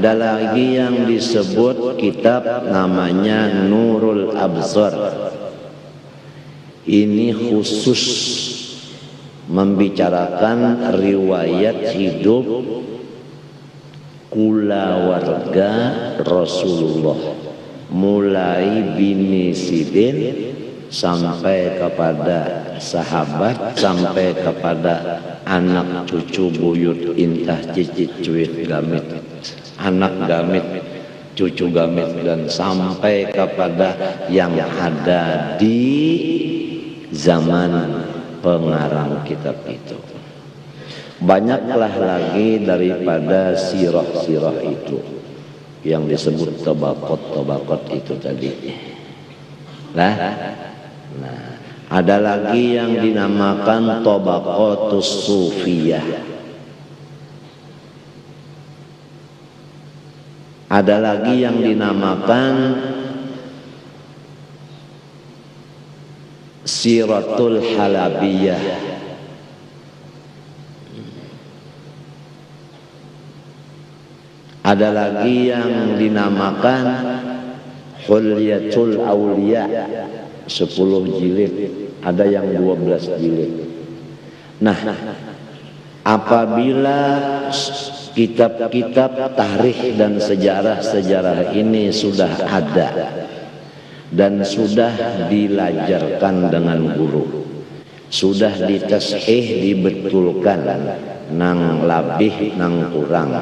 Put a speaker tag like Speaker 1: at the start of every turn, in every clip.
Speaker 1: Ada lagi yang disebut kitab namanya Nurul Absar. Ini khusus membicarakan riwayat hidup kulawarga Rasulullah, mulai bini Sidin sampai kepada sahabat, sampai kepada anak cucu buyut intah cicit cuit gamit, anak gamit, cucu gamit, dan sampai kepada yang ada di zaman pengarang kitab itu. Banyaklah lagi daripada sirah-sirah itu yang disebut tabaqat itu tadi. Nah, ada lagi yang dinamakan tabaqatus sufiyah. Ada lagi yang dinamakan Siratul Halabiyah. Ada lagi yang dinamakan Hulyatul Auliya, 10 jilid, ada yang 12 jilid. Nah, apabila kitab-kitab tarikh dan sejarah-sejarah ini sudah ada dan sudah dilajarkan dengan guru, sudah ditashih, dibetulkan, nang labih nang kurang,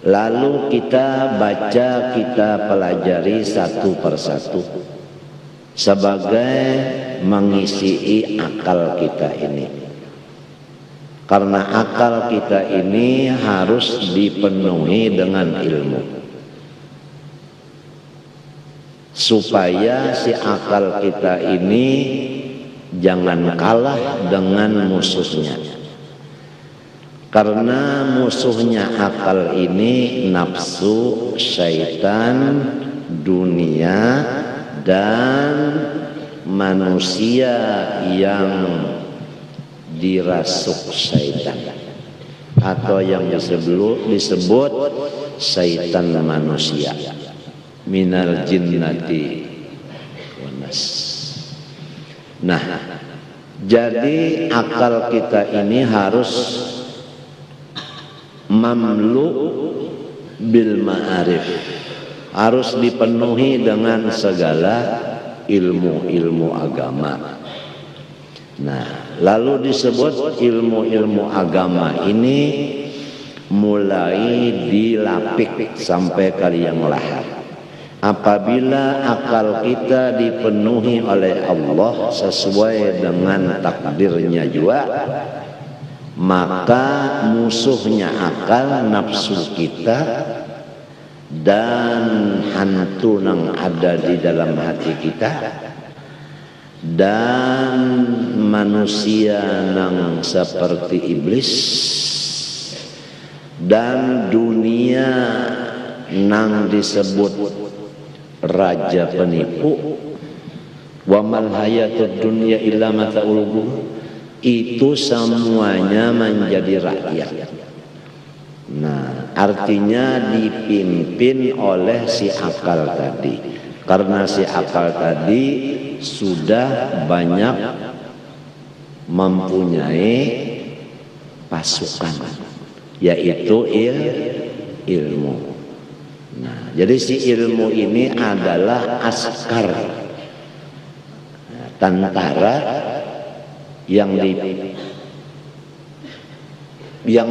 Speaker 1: lalu kita baca, kita pelajari satu persatu sebagai mengisi akal kita ini. Karena akal kita ini harus dipenuhi dengan ilmu, supaya si akal kita ini jangan kalah dengan musuhnya. Karena musuhnya akal ini nafsu, syaitan, dunia, dan manusia yang dirasuk syaitan, atau yang disebut syaitan manusia, minal jinnati wanas. Nah, jadi akal kita ini harus mamlu bil ma'arif, harus dipenuhi dengan segala ilmu-ilmu agama. Nah, lalu disebut ilmu-ilmu agama ini mulai dilapik sampai ke liang lahat. Apabila akal kita dipenuhi oleh Allah sesuai dengan takdirnya juga, maka musuhnya akal, nafsu kita, dan hantu yang ada di dalam hati kita, dan manusia yang seperti iblis, dan dunia yang disebut raja penipu, wa mal hayatud dunya illa mata'ul ghurur, itu semuanya menjadi rakyat. Nah, artinya dipimpin oleh si akal tadi. Karena si akal tadi sudah banyak mempunyai pasukan, yaitu ilmu. Nah, jadi si ilmu ini adalah askar, tentara yang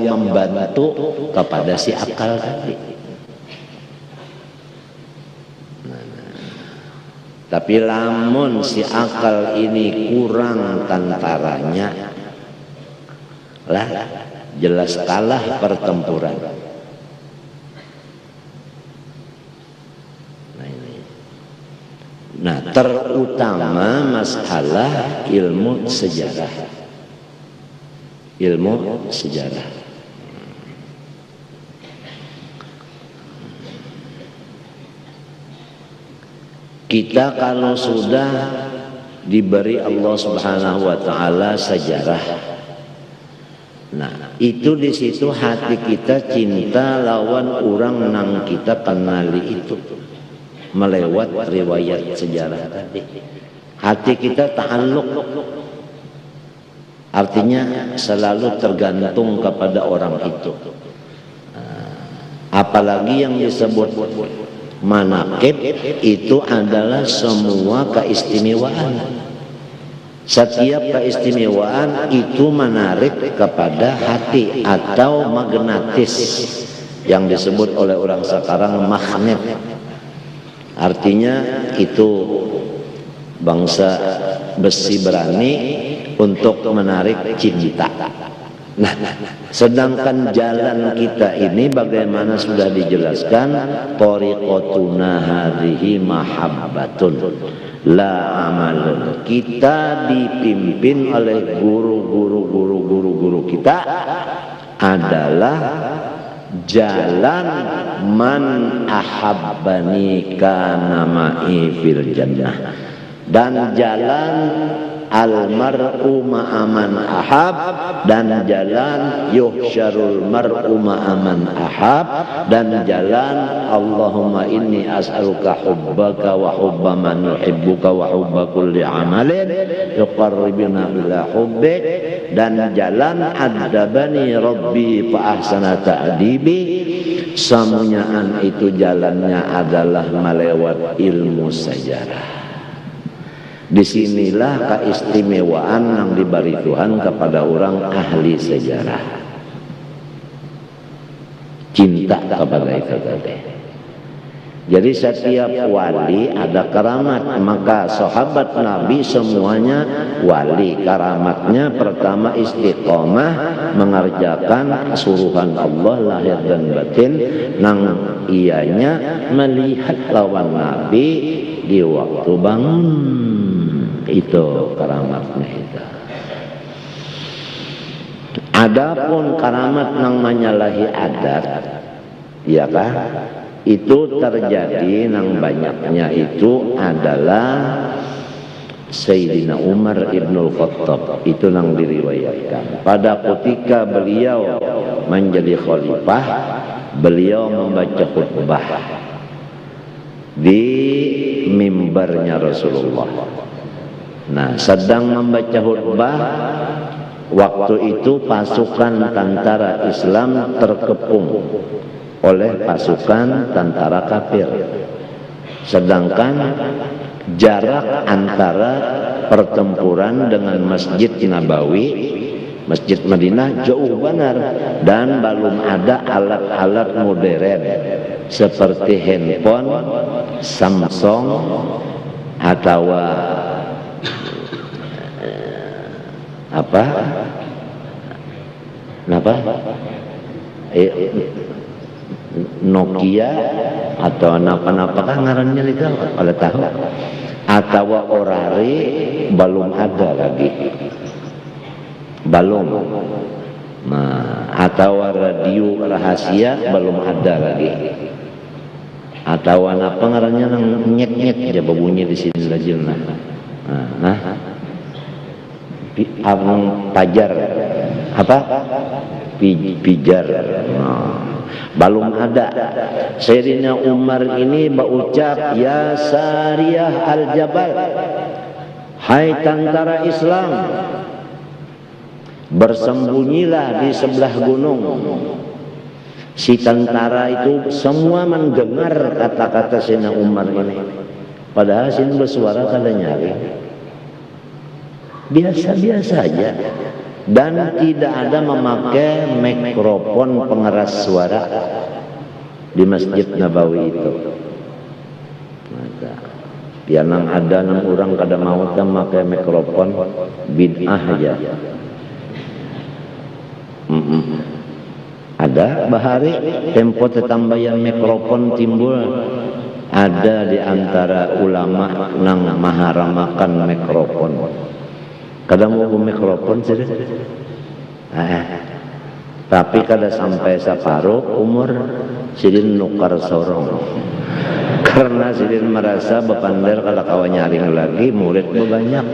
Speaker 1: membantu kepada si akal tadi. Tapi lamun si akal ini kurang tentaranya, lah jelas kalah pertempuran. Nah, terutama masalah ilmu sejarah. Ilmu sejarah. Kita kalau sudah diberi Allah Subhanahu wa taala sejarah, Nah, itu di situ hati kita cinta lawan orang nang kita kenali itu melewat riwayat sejarah tadi. Hati kita ta'alluq, artinya selalu tergantung kepada orang itu. Apalagi yang disebut manaqib itu adalah semua keistimewaan. Setiap keistimewaan itu menarik kepada hati atau magnetis, yang disebut oleh orang sekarang magnet. Artinya itu bangsa besi berani untuk menarik cinta. Nah, sedangkan jalan kita ini bagaimana sudah dijelaskan, tariqatuna hadhihi mahabbatun la amalun. Kita dipimpin oleh guru kita adalah jalan man ahabbani kana ma'i fil jannah, dan jalan al-mar'u ma'aman ahab, dan jalan yuhsyarul mar'u ma'aman ahab, dan jalan Allahumma inni as'aluka hubbaka wa hubba man yuhibbuka wa hubba kulli amalin yuqarribuna ila hubbik, dan jalan adabani rabbi fa ahsana ta'dibi. Semuanya itu jalannya adalah melewat ilmu sejarah. Disinilah keistimewaan yang diberi Tuhan kepada orang ahli sejarah, cinta kepada itu tadi. Jadi setiap wali ada karamat, maka sahabat Nabi semuanya wali. Karamatnya pertama istiqomah, mengerjakan suruhan Allah lahir dan batin, nang ianya melihat lawan Nabi di waktu bangun. Itu karamatnya itu. Adapun karamat nang menyalahi adat, ya kah? Itu terjadi nang banyaknya itu adalah Sayyidina Umar Ibnul Khattab. Itu nang diriwayatkan pada ketika beliau menjadi khalifah, beliau membaca khutbah di mimbarnya Rasulullah. Nah, sedang membaca khutbah, waktu itu pasukan tentara Islam terkepung oleh pasukan tentara kafir. Sedangkan jarak antara pertempuran dengan Masjid Nabawi, Masjid Madinah jauh benar, dan belum ada alat-alat modern seperti handphone, Samsung atau Nokia atau apa-apa kan ngarannya itu oleh tahu, atau orari belum ada lagi, belum. Nah, atau radio rahasia belum ada lagi, atau apa ngarannya nyet-nyet aja berbunyi di sini lagi. Nah, pajar apa? Pijar. Belum ada. Sayyidina Umar ini berucap, ya Sariyah al-Jabal, hai tentara Islam, bersembunyilah di sebelah gunung. Si tentara itu semua mendengar kata-kata Sayyidina Umar ini, padahal sini bersuara kada nyari, biasa-biasa aja, dan tidak ada memakai mikrofon pengeras suara di Masjid Nabawi itu. Maka yang ada 6 orang kada mau memakai mikrofon, bid'ah aja. Ada bahari tempo tetambayan mikrofon timbul, ada di antara ulama nang maharamakan mikrofon. Kadang mau mikrofon sih, tapi kada sampai separuh umur sidin nukar sorong, karena sidin merasa bepander kalau kawan nyaring lagi murid banyak.